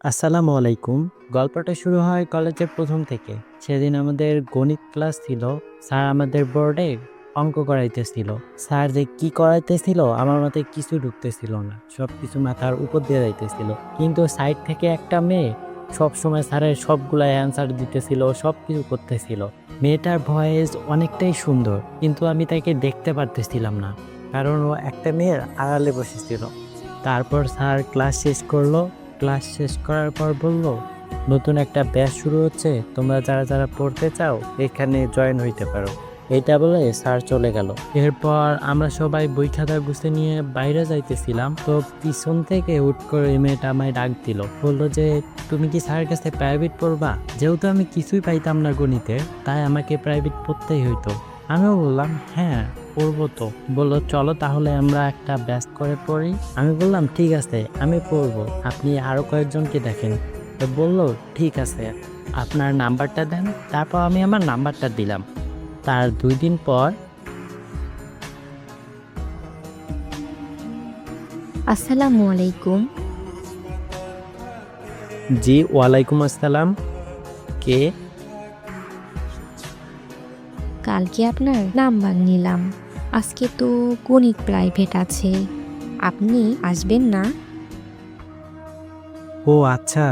আসসালামু আলাইকুম। গল্পটা শুরু হয় কলেজের প্রথম থেকে। সেদিন আমাদের গণিত ক্লাস ছিল। স্যার আমাদের বোর্ডে অঙ্ক করাইতেছিল। স্যার যে কি করাইতেছিল আমার মাথায় কিছু ঢুকতেছিল না। সবকিছু মাথার উপর দিয়ে যাইতেছিল। কিন্তু সাইড থেকে একটা মেয়ে সবসময় স্যারের সবগুলা অ্যান্সার দিতেছিল, সবকিছু করতেছিল। মেয়েটার ভয়েস অনেকটাই সুন্দর, কিন্তু আমি তাকে দেখতে পারতেছিলাম না, কারণ ও একটা মেয়ের আড়ালে বসেছিল। তারপর স্যার ক্লাস শেষ করলো। ক্লাস শেষ করার পর বলল, নতুন একটা ব্যাচ শুরু হচ্ছে, তোমরা যারা যারা পড়তে চাও এখানে জয়েন হইতে পারো। এটা বলে স্যার চলে গেল। এরপর আমরা সবাই বই খাতা গুছিয়ে নিয়ে বাইরে যাইতেছিলাম, তো পিছন থেকে হুট করে এই মেয়েটা আমায় ডাক দিল। বললো যে, তুমি কি স্যারের কাছে প্রাইভেট পড়বা? যেহেতু আমি কিছুই পাইতাম না গণিতে, তাই আমাকে প্রাইভেট পড়তেই হইতো। আমিও বললাম, হ্যাঁ পড়বো তো। বললো, চলো তাহলে আমরা একটা ব্যাচ করে পড়ি। আমি বললাম, ঠিক আছে আমি পড়বো, আপনি আরো কয়েকজনকে দেখেন। তো বললো, ঠিক আছে আপনার নাম্বারটা দেন। তারপর আমি আমার নাম্বারটা দিলাম। তার 2 দিন পর আসসালামু আলাইকুম। জি ওয়ালাইকুম আসসালাম। কে? কালকে আপনার নাম্বার নিলাম। আজকে তো গণিত প্রাইভেট আছে, আপনি আসবেন না? ও আচ্ছা,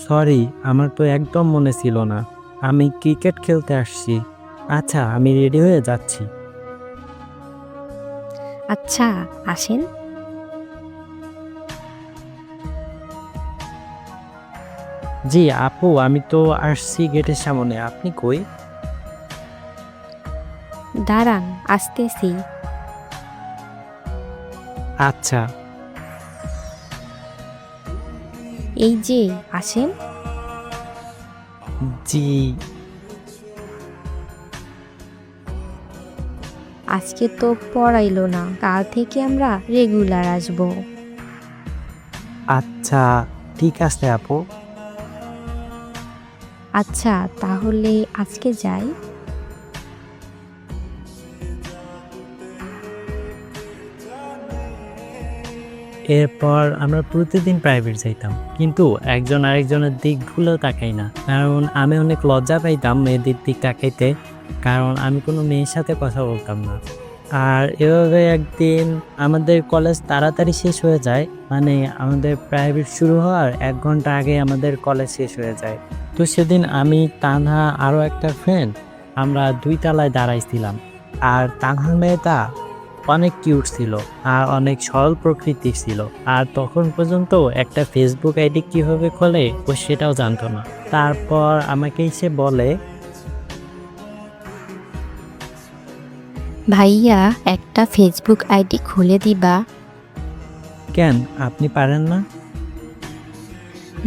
সরি, আমার তো একদম মনে ছিল না। আমি ক্রিকেট খেলতে আসছি। আচ্ছা আমি রেডি হয়ে যাচ্ছি। আচ্ছা, আসেন। জি আপু, আমি তো আসছি গেটের সামনে, আপনি কই? দাঁড়ান, আসতেছি। আচ্ছা। এই যে, আসেন। জি। আজকে তো পড়াইলো না, কাল থেকে আমরা রেগুলার আসব। আচ্ছা ঠিক আছে আপু। আচ্ছা, তাহলে আজকে যাই। এরপর আমরা প্রতিদিন প্রাইভেট যাইতাম, কিন্তু একজন আরেকজনের দিকগুলো তাকাই না, কারণ আমি অনেক লজ্জা পাইতাম মেয়েদের দিক তাকাইতে, কারণ আমি কোনো মেয়ের সাথে কথা বলতাম না। আর এভাবে একদিন আমাদের কলেজ তাড়াতাড়ি শেষ হয়ে যায়, মানে আমাদের প্রাইভেট শুরু হওয়ার 1 ঘন্টা আগে আমাদের কলেজ শেষ হয়ে যায়। তো সেদিন আমি, তানহা, আরও একটা ফ্রেন্ড, আমরা 2 তলায় দাঁড়াইছিলাম। আর তানহার মেয়েটা অনেক কিউট ছিল আর অনেক সরল প্রকৃতির ছিল। আর তখন পর্যন্ত একটা ফেসবুক আইডি কিভাবে খোলে ও সেটাও জানতো না। তারপর আমাকে এসে বলে, ভাইয়া, একটা ফেসবুক আইডি খুলে দিবা? কেন আপনি পারেন না?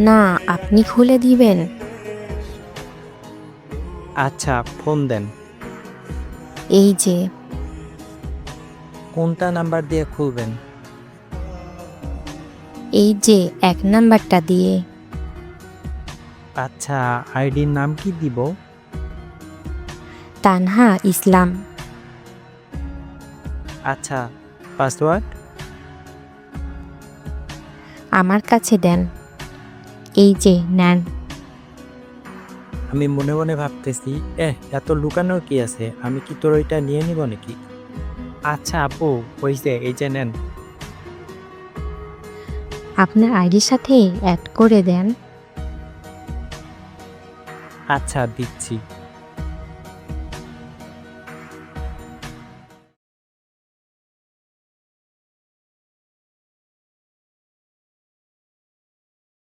না, আপনি খুলে দিবেন। আচ্ছা ফোন দেন। এই যে। কোনটা নাম্বার দিয়ে খুলবেন? এই যে 1 নাম্বারটা দিয়ে। আচ্ছা, আইডির নাম কি দিব? তানহা ইসলাম। আচ্ছা, পাসওয়ার্ড? আমার কাছে দেন। এই যে নেন। আমি মনে মনে ভাবতেছি, এত লুকানোর কি আছে, আমি কি তোর ওইটা নিয়ে নিব নাকি? আচ্ছা আপু, হইছে, এই যে নেন। আপনার আইডির সাথে অ্যাড করে দেন। আচ্ছা দিচ্ছি।